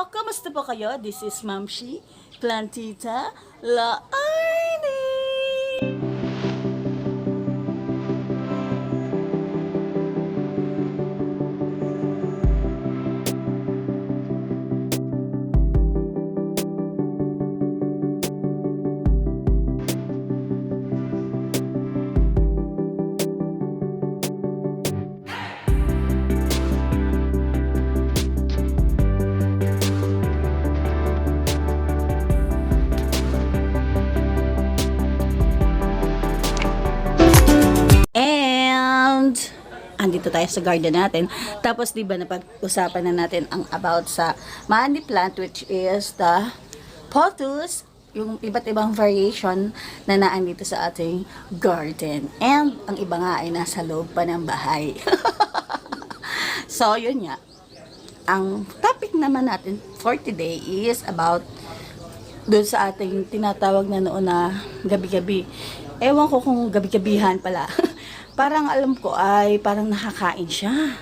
Kamusta po kayo? This is Mamshi, Plantita, La Arnie! And andito tayo sa garden natin. Tapos 'di ba napag-usapan na natin ang about sa money plant, which is the pothos, yung iba't ibang variation na naandito sa ating garden. And ang iba nga ay nasa loob pa ng bahay. So yun nga. Ang topic naman natin for today is about doon sa ating tinatawag na noon na gabi-gabi. Ewan ko kung gabi-gabihan pala. Parang alam ko ay parang nakakain siya.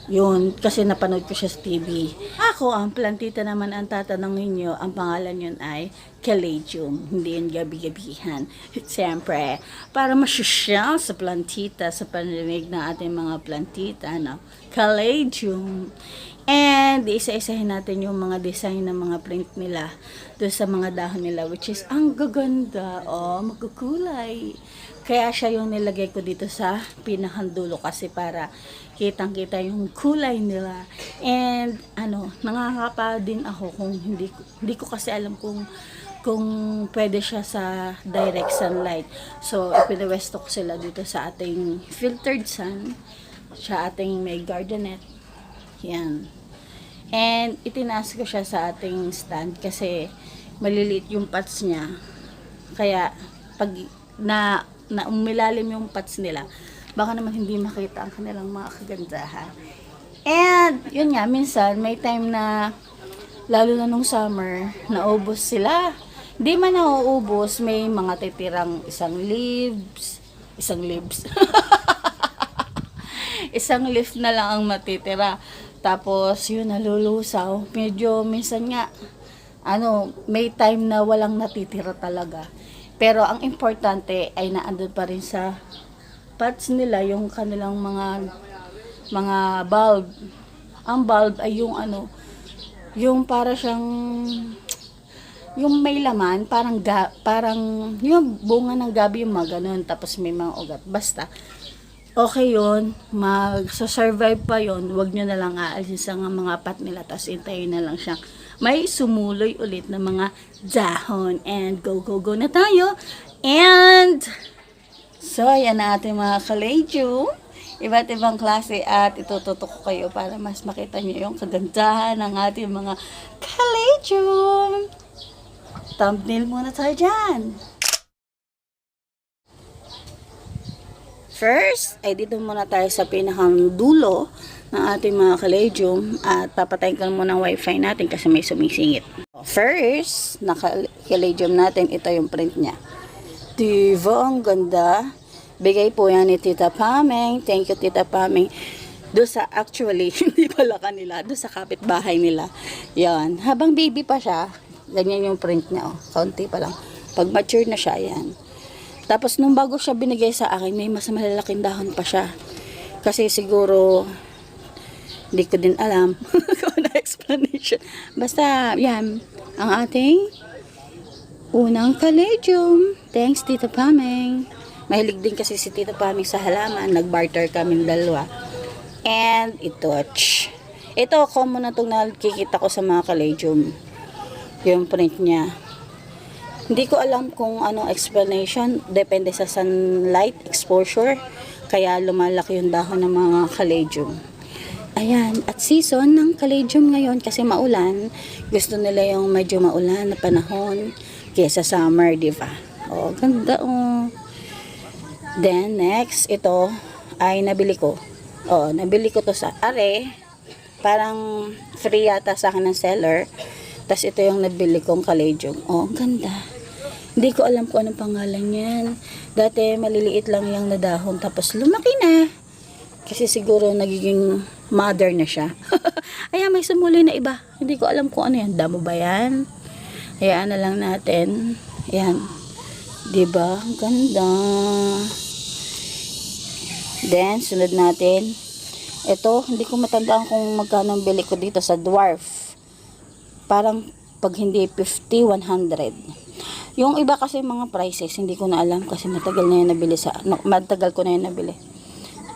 Yun, kasi napanood ko siya sa TV. Ako, ang plantita naman ang tatanungin nyo, ang pangalan yun ay Caladium. Hindi yun gabi-gabihan. Siyempre, para masyusyal sa plantita, sa panrinig ng ating mga plantita, no? Caladium. And isa-isahin natin yung mga design ng mga print nila doon sa mga dahon nila, which is ang gaganda, magkukulay. Kaya siya yung nilagay ko dito sa pinakandulo kasi para kitang-kita yung kulay nila. And nangangapa din ako kung hindi ko kasi alam kung pwede siya sa direct sunlight. So ipinwesto ko sila dito sa ating filtered sun, sa ating may gardenet. Yan. And itinaas ko siya sa ating stand kasi maliliit yung pots niya. Kaya pag na umilalim yung pots nila, baka naman hindi makita ang kanilang mga kagandahan. And yun nga, minsan may time na lalo na nung summer, naubos sila. Hindi man nauubos, may mga titirang isang leaves. Isang leaf na lang ang matitira. Tapos, yun, nalulusaw. Medyo, minsan nga, may time na walang natitira talaga. Pero, ang importante ay naandun pa rin sa pots nila, yung kanilang mga bulb. Ang bulb ay yung yung para siyang, yung may laman, parang, yung bunga ng gabi, yung mga ganun. Tapos, may mga ugat. Basta, okay yun, magsa-survive pa yun, huwag nyo na lang aalisin sa mga pot nila, tapos intayin na lang siyang may sumuloy ulit na mga dahon. And go na tayo. And so yan na ating mga Caladium, iba't ibang klase, at itututok ko kayo para mas makita nyo yung kagandahan ng ating mga Caladium. Thumbnail muna tayo dyan. First, ay dito muna tayo sa pinakang dulo ng ating mga Caladium at papatayin ka muna ng wifi natin kasi may sumisingit. First, na Caladium natin, ito yung print niya. Diba, ang ganda. Bigay po yan ni Tita Pameng. Thank you, Tita Pameng. Doon sa, actually, hindi pala kanila, doon sa kapitbahay nila. Yan. Habang baby pa siya, ganyan yung print niya. Kaunti pa lang. Pag mature na siya, yan. Tapos nung bago siya binigay sa akin, may mas malalaking dahon pa siya. Kasi siguro, hindi ko din alam kung na explanation. Basta, yan, ang ating unang Caladium. Thanks, Tita Pameng. Mahilig din kasi si Tita Pameng sa halaman. Nag-barter kaming dalawa. And ito, ito, common na itong nakikita ko sa mga Caladium. Yung print niya. Hindi ko alam kung anong explanation. Depende sa sunlight exposure. Kaya lumalaki yung dahon ng mga Caladium. Ayan. At season ng Caladium ngayon kasi maulan. Gusto nila yung medyo maulan na panahon kaysa summer, di ba? Oh, ganda oh. Then next, ito ay nabili ko. Oh, nabili ko to sa Are. Parang free yata sa akin ng seller. Tapos ito yung nabili kong Caladium. Oh, ganda. Hindi ko alam kung anong pangalan yan. Dati maliliit lang yung nadahon. Tapos lumaki na. Kasi siguro nagiging mother na siya. Ayan, may sumuli na iba. Hindi ko alam kung ano yan. Damo ba yan? Hayaan na lang natin. Ayan. Diba? Ang ganda. Then, sunod natin. Ito, hindi ko matandaan kung magkano ang bili ko dito sa dwarf. Parang pag hindi 50, 100. Yung iba kasi mga prices, hindi ko na alam kasi matagal na yun nabili matagal ko na yun nabili.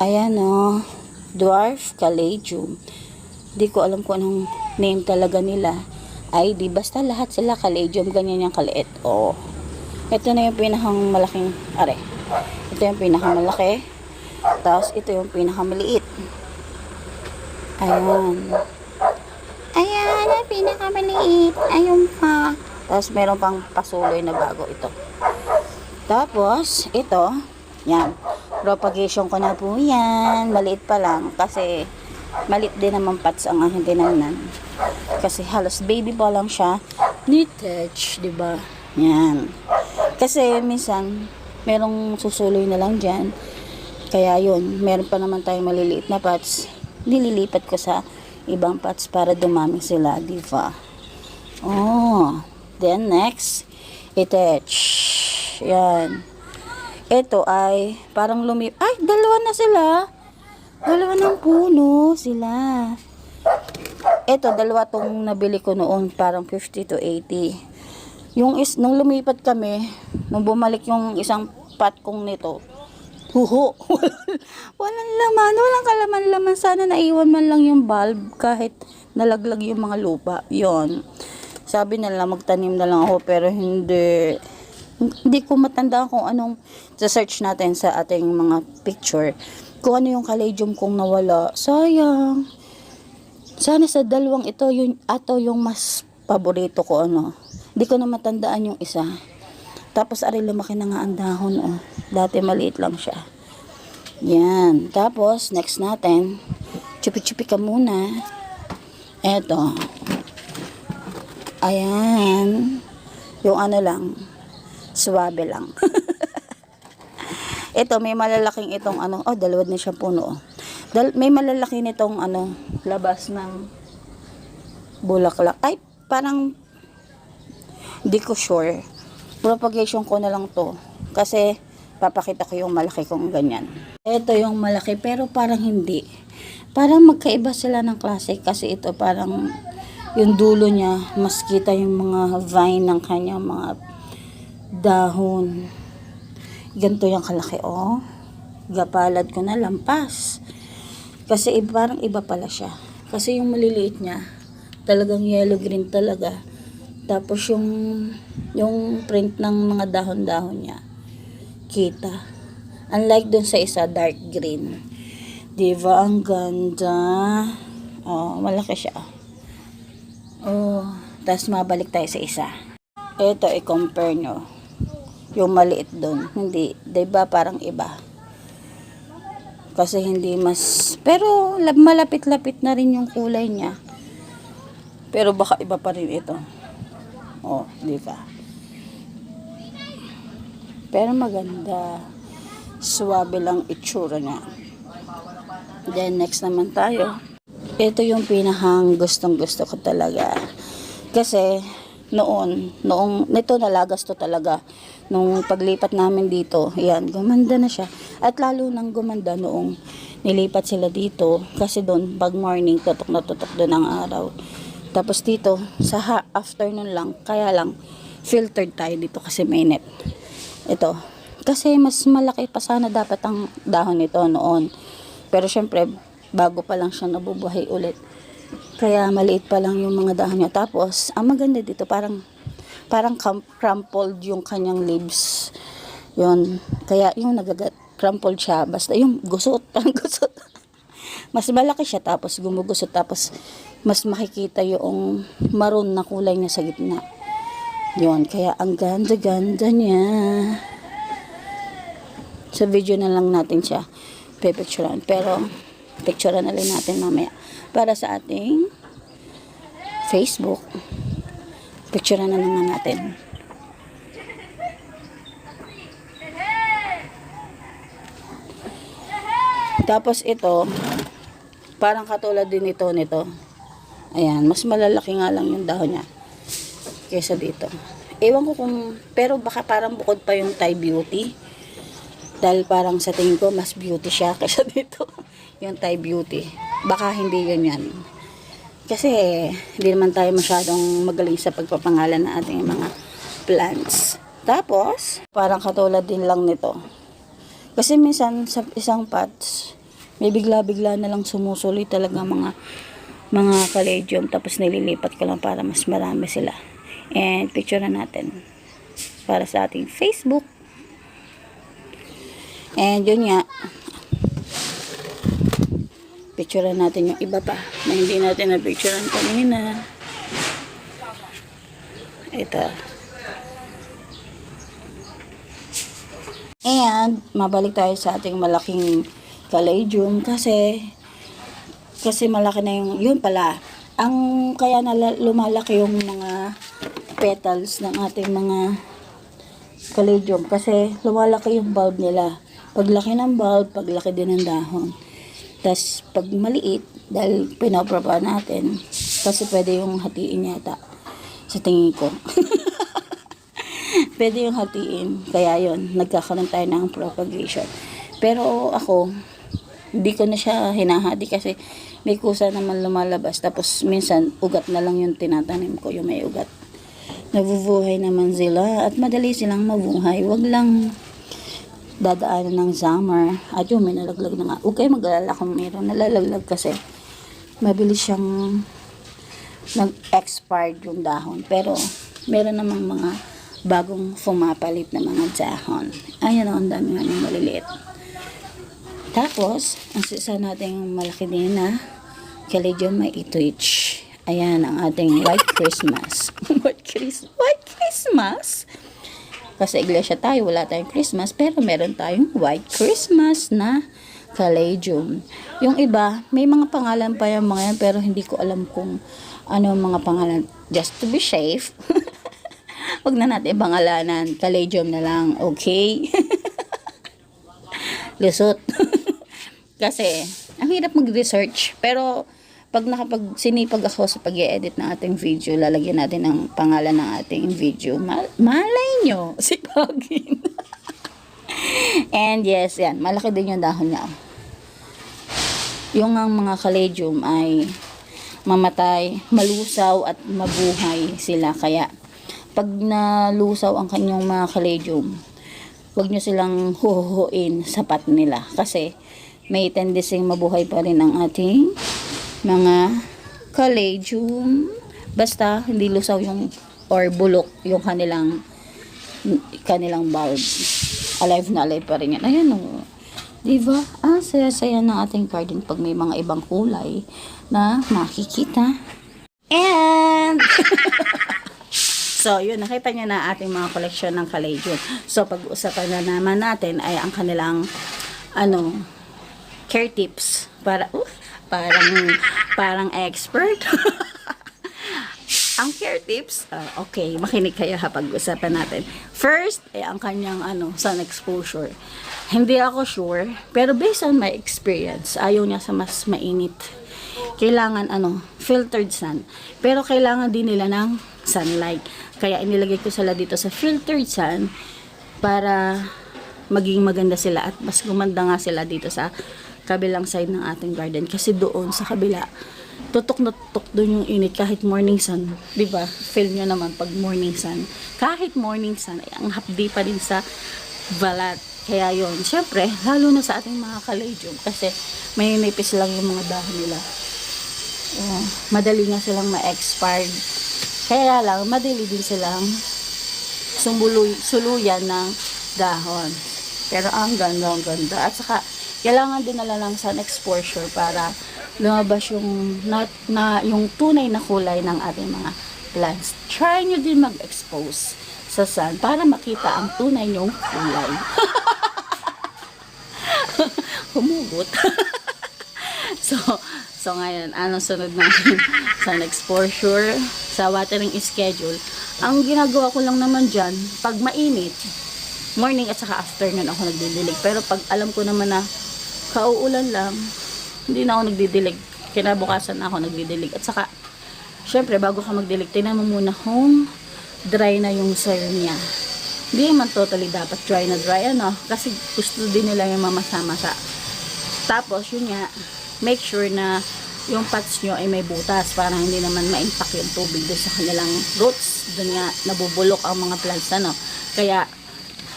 Ayan o, dwarf caladium. Hindi ko alam kung anong name talaga nila. Ay, di basta lahat sila caladium, ganyan yung kaliit. Oh. Ito na yung pinakang malaking, ito yung pinakang malaki. Tapos ito yung pinakamaliit. Ayan. Ayan, ang pinakamaliit. Ayun pa. Tapos meron pang pasuloy na bago ito. Tapos, ito, yan. Propagation ko na po yan. Maliit pa lang. Kasi, maliit din naman pats ang aking tinamnan. Kasi halos baby pa lang siya. Knitted, diba? Yan. Kasi, minsan, merong susuloy na lang dyan. Kaya yun, meron pa naman tayong maliliit na pots. Nililipat ko sa ibang pots para dumami sila, diba? Oh, then next, attach. Yan. Ito ay parang ay, dalawa na sila. Dalawa ng puno sila. Ito, dalawa tong nabili ko noon, parang 50 to 80. Nung lumipat kami, nung bumalik yung isang pot kong nito, huho. Walang laman. Walang kalaman-laman. Sana naiwan man lang yung bulb kahit nalaglag yung mga lupa. Yon. Sabi nila magtanim na lang ako pero hindi. Hindi ko matandaan kung anong search natin sa ating mga picture. Kung ano yung caladium kong nawala. Sayang. Sana sa dalawang ito yung mas paborito ko ano. Hindi ko na matandaan yung isa. Tapos, lumaki na nga ang dahon, oh. Dati maliit lang siya. Yan. Tapos, next natin, chupi-chupi ka muna. Eto. Ayan. Yung ano lang, swabe lang. Ito, may malalaking itong ano, dalawa na siyang puno, oh. May malalaki nitong ano, labas ng bulaklak. Ay, parang, hindi ko sure. Propagation ko na lang to kasi papakita ko yung malaki kong ganyan. Ito yung malaki pero parang hindi, parang magkaiba sila ng klase kasi ito parang yung dulo niya mas kita yung mga vine ng kanyang mga dahon. Ganito yung kalaki, oh. Gapalad ko na lampas kasi parang iba pala siya kasi yung maliliit niya talagang yellow green talaga. Tapos yung print ng mga dahon-dahon niya, kita. Unlike dun sa isa, dark green. Diba? Ang ganda. Oh, malaki siya. Oh, tapos mabalik tayo sa isa. Ito, i-compare nyo. Yung maliit dun. Hindi. Diba? Parang iba. Kasi hindi mas... Pero, malapit-lapit na rin yung kulay niya. Pero baka iba pa rin ito. Oh, di ba? Pero maganda. Suwabe lang itsura niya. Then, next naman tayo. Ito yung pinahang gustong-gusto ko talaga. Kasi, nito nalagas to talaga. Nung paglipat namin dito, yan, gumanda na siya. At lalo nang gumanda noong nilipat sila dito. Kasi doon, pag morning, tutok na tutok doon ang araw. Tapos dito, sa afternoon lang, kaya lang, filtered tayo dito kasi mainit. Ito, kasi mas malaki pa sana dapat ang dahon nito noon. Pero syempre, bago pa lang siya nabubuhay ulit. Kaya maliit pa lang yung mga dahon niya. Tapos, ang maganda dito, parang crumpled yung kanyang leaves. Yun, kaya yung crumpled siya, basta yung gusot, parang gusot. Mas malaki siya, tapos gumugusot, tapos mas makikita yung maroon na kulay niya sa gitna. Yun, kaya ang ganda-ganda niya. Sa video na lang natin siya pipicturean. Pero, picturean na lang natin mamaya. Para sa ating Facebook. Picturean na lang natin. Tapos ito, parang katulad din ito nito. Ayan, mas malalaki nga lang yung dahon niya kaysa dito. Ewan ko kung, pero baka parang bukod pa yung Thai Beauty. Dahil parang sa tingin ko, mas beauty siya kaysa dito. Yung Thai Beauty. Baka hindi yun yan. Kasi, hindi naman tayo masyadong magaling sa pagpapangalan ng ating mga plants. Tapos, parang katulad din lang nito. Kasi minsan, sa isang pots, may bigla-bigla na lang sumusuloy talaga mga caladium. Tapos nililipat ko lang para mas marami sila. And picture na natin para sa ating Facebook. And yun nga, picture natin yung iba pa na hindi natin na-picturean kanina. Ito. And mabalik tayo sa ating malaking caladium kasi malaki na yun pala. Ang kaya na lumalaki yung mga petals ng ating mga caladium kasi lumalaki yung bulb nila. Paglaki ng bulb, paglaki din ng dahon. Tapos pag maliit, dahil pinaprapa natin, kasi pwede yung hatiin yata sa tingin ko. Pwede yung hatiin. Kaya yun, nagkakaroon tayo ng propagation. Pero ako, hindi ko na siya hinahati kasi may kusa naman lumalabas. Tapos minsan, ugat na lang yung tinatanim ko, yung may ugat. Nabubuhay naman sila at madali silang mabuhay. Wag lang dadaanan ng summer. At yun, may nalaglag na nga. Huwag kayo mag-alala kung mayroon nalalaglag kasi mabilis siyang nag-expired yung dahon. Pero meron namang mga bagong fumapalit na mga dahon. Ayan o, ang dami nga yung maliliit. Tapos, ang isa nating malaki din na caladium may twitch. Ayan ang ating White Christmas. White Christmas? Kasi iglesia tayo, wala tayong Christmas, pero meron tayong White Christmas na caladium. Yung iba, may mga pangalan pa yung mga yan, pero hindi ko alam kung ano mga pangalan. Just to be safe, wag na natin pangalanan. Caladium na lang, okay? Lusot. Kasi, ang hirap mag-research, pero pag sinipag ako sa pag-i-edit ng ating video, lalagyan natin ang pangalan ng ating video. Malay nyo, sipagin. And yes, yan, malaki din yung dahon niya. Yung ang mga caladium ay mamatay, malusaw at mabuhay sila. Kaya, pag nalusaw ang kanyang mga caladium, huwag nyo silang huhuhuin sa pot nila. Kasi, may tendency mabuhay pa rin ang ating mga caladium. Basta, hindi lusaw yung, or bulok yung kanilang bulb. Alive na alive pa rin yan. Ayan o. Diba? Ang saya-saya ng ating garden pag may mga ibang kulay na makikita. And, so, yun, nakita nyo na ating mga koleksyon ng caladium. So, pag-usapan na naman natin ay ang kanilang, care tips. Parang expert. Ang care tips, okay, makinig kayo ha pag-usapan natin. First, ay ang kanyang sun exposure. Hindi ako sure, pero based on my experience, ayaw niya sa mas mainit. Kailangan filtered sun. Pero kailangan din nila ng sunlight. Kaya inilagay ko sila dito sa filtered sun para maging maganda sila at mas gumanda nga sila dito sa kabilang side ng ating garden. Kasi doon sa kabila, tutok na tutok doon yung init kahit morning sun. Diba? Feel nyo naman pag morning sun. Kahit morning sun, ay ang hapdi pa din sa balat. Kaya yon, syempre, lalo na sa ating mga caladium kasi may nipis lang yung mga dahon nila. Madali nga silang ma-expired. Kaya lang, madali din silang suluyan ng dahon. Pero ang ganda, ang ganda. At saka, kailangan din nila ng sun exposure para lumabas yung yung tunay na kulay ng ating mga plants. Try nyo din mag-expose sa sun para makita ang tunay nyong kulay. Humugot. So ngayon, anong sunod natin? Sun exposure, sa watering schedule. Ang ginagawa ko lang naman dyan, pag mainit, morning at saka afternoon ako nagdidilig. Pero pag alam ko naman na Kauulan lang, hindi na ako nagdidilig. Kinabukasan na ako nagdidilig. At saka, syempre, bago ka magdilig, tingnan mo muna kung dry na yung soil niya. Hindi man totally dapat dry na dry, ano? Kasi gusto din nila yung mamasa-masa. Tapos, yun nga, make sure na yung pots nyo ay may butas para hindi naman ma-impact yung tubig doon sa kanilang roots. Doon nga, nabubulok ang mga plants, ano? Kaya,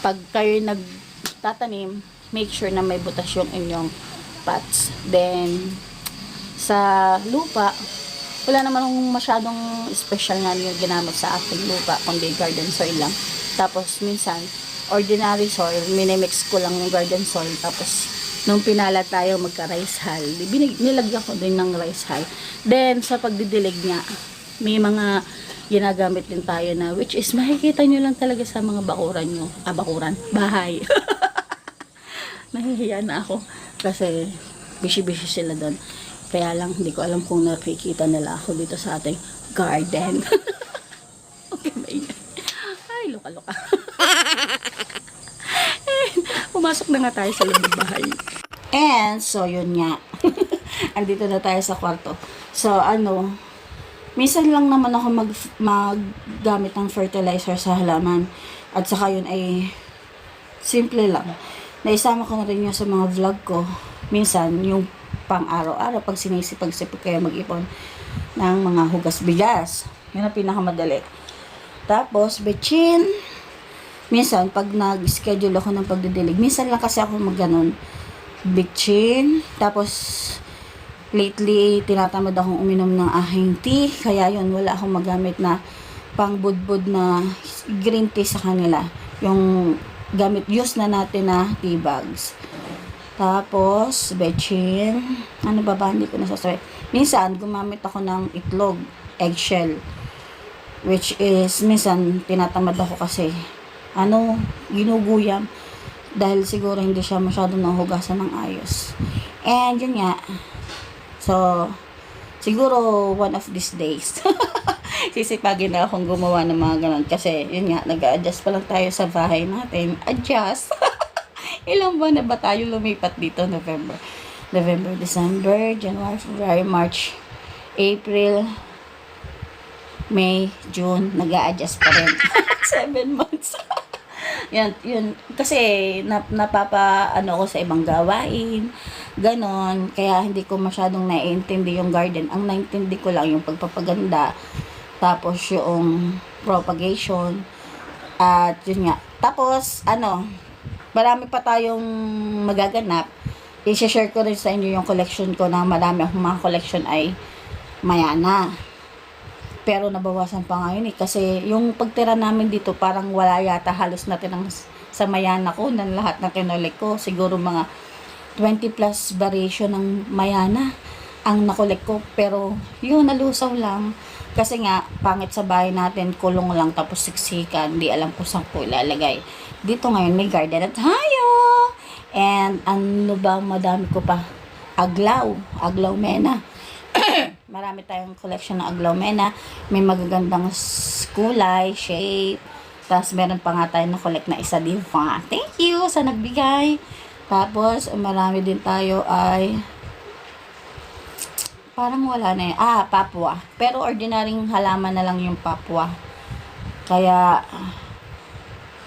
pag kayo nagtatanim, make sure na may butas yung inyong pots. Then, sa lupa, wala naman masyadong special nga yung ginamit sa ating lupa, kundi garden soil lang. Tapos, minsan, ordinary soil, minimix ko lang yung garden soil. Tapos, nung pinala tayo magka-rice hull, nilagyan ko din ng rice hull. Then, sa pagdidilig niya, may mga ginagamit din tayo na, which is, makikita nyo lang talaga sa mga bakuran nyo. Bakuran? Bahay. Nahihiya na ako kasi busy-busy sila doon. Kaya lang, hindi ko alam kung nakikita nila ako dito sa ating garden. Okay, maingay. Ay, loka-loka. Pumasok na nga tayo sa loob ng bahay. And, so, yun nga. Andito na tayo sa kwarto. So, minsan lang naman ako maggamit ng fertilizer sa halaman. At saka yun ay simple lang. Naisama ko na rin yun sa mga vlog ko. Minsan, yung pang araw-araw, pag sinisipag-sipag kayo mag-ipon ng mga hugas-bigas. Yun ang pinakamadali. Tapos, betchin. Minsan, pag nag-schedule ako ng pagdidilig, minsan lang kasi ako mag-ganon. Betchin. Tapos, lately, tinatamad akong uminom ng ahing tea. Kaya yun, wala akong magamit na pang budbud na green tea sa kanila. Yung use na natin na tea bags. Tapos, betchin. Ano ba? Hindi ko nasasabi. Minsan, gumamit ako ng itlog, eggshell. Which is, minsan, tinatamad ako kasi, ginuguyam. Dahil siguro hindi siya masyadong nahugasan ng ayos. And, yun nga. So, siguro, one of these days, sisipagin na akong gumawa ng mga ganun. Kasi, yun nga, nag-a-adjust pa lang tayo sa bahay natin. Adjust. Ilang buwan na ba tayo lumipat dito? November, December, January, February, March, April, May, June. Nag-a-adjust pa rin. 7 months. Yun. Kasi, ko sa ibang gawain. Ganon. Kaya, hindi ko masyadong naiintindi yung garden. Ang naintindi ko lang yung pagpapaganda. Tapos, yung propagation. At, yun nga. Tapos, marami pa tayong magaganap. I-share ko rin sa inyo yung collection ko na marami akong mga collection ay mayana. Pero nabawasan pa ngayon kasi yung pagtira namin dito parang wala yata halos natin sa mayana ko ng lahat na kinolik ko. Siguro mga 20 plus variation ng mayana ang nakolek ko. Pero yun, nalusaw lang. Kasi nga, pangit sa bahay natin, kulong lang tapos siksikan. Di alam ko saan ko ilalagay. Dito ngayon may garden at tayo. And madami ko pa. Aglaw mena. Marami tayong collection ng aglaw mena. May magagandang kulay, shape. Tapos meron pa nga tayo na collect na isa diva. Thank you sa nagbigay. Tapos marami din tayo ay parang wala na yun. Papua. Pero ordinaryong halaman na lang yung papua. Kaya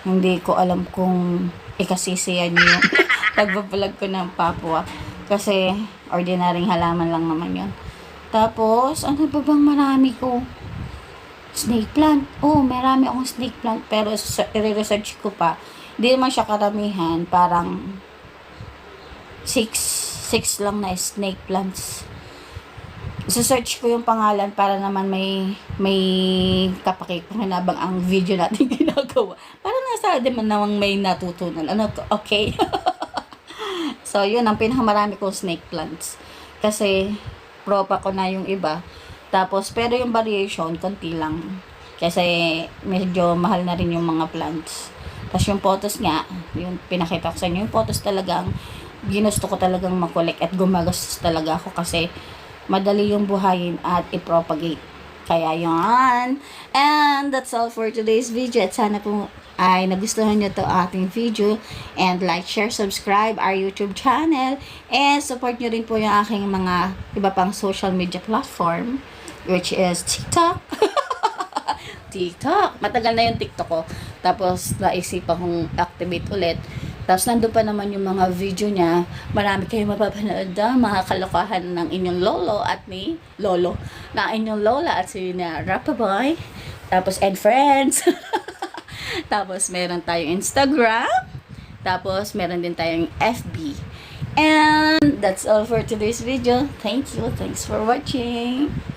hindi ko alam kung ikasisiyan yung pagbabalag ko ng papua. Kasi ordinaryong halaman lang naman yun. Tapos, ano ba bang marami ko? Snake plant. Marami akong snake plant. Pero i-research ko pa. Hindi naman siya karamihan. Parang 6 lang na snake plants. Search ko yung pangalan para naman may kapakipakinabang ang video natin ginagawa. Para nasa din man namang may natutunan. Okay? So, yun ang pinakamarami kong snake plants. Kasi, propa ko na yung iba. Tapos, pero yung variation, konti lang. Kasi, medyo mahal na rin yung mga plants. Tapos, yung photos nga, yung pinakita ko sa inyo, yung photos talagang, ginusto ko talagang makolek at gumagastos talaga ako kasi, madali yung buhayin at i-propagate. Kaya yon. And that's all for today's video. At sana po ay nagustuhan nyo to ating video. And like, share, subscribe our YouTube channel. And support nyo rin po yung aking mga iba pang social media platform, which is TikTok. TikTok. Matagal na yung TikTok ko. Tapos naisipan kong activate ulit. Tapos nandun pa naman yung mga video niya. Marami kayong mapapanood na mga kalokohan ng inyong lolo at ni lolo. Na inyong lola at si na Rapaboy. Tapos and friends. Tapos meron tayong Instagram. Tapos meron din tayong FB. And that's all for today's video. Thank you. Thanks for watching.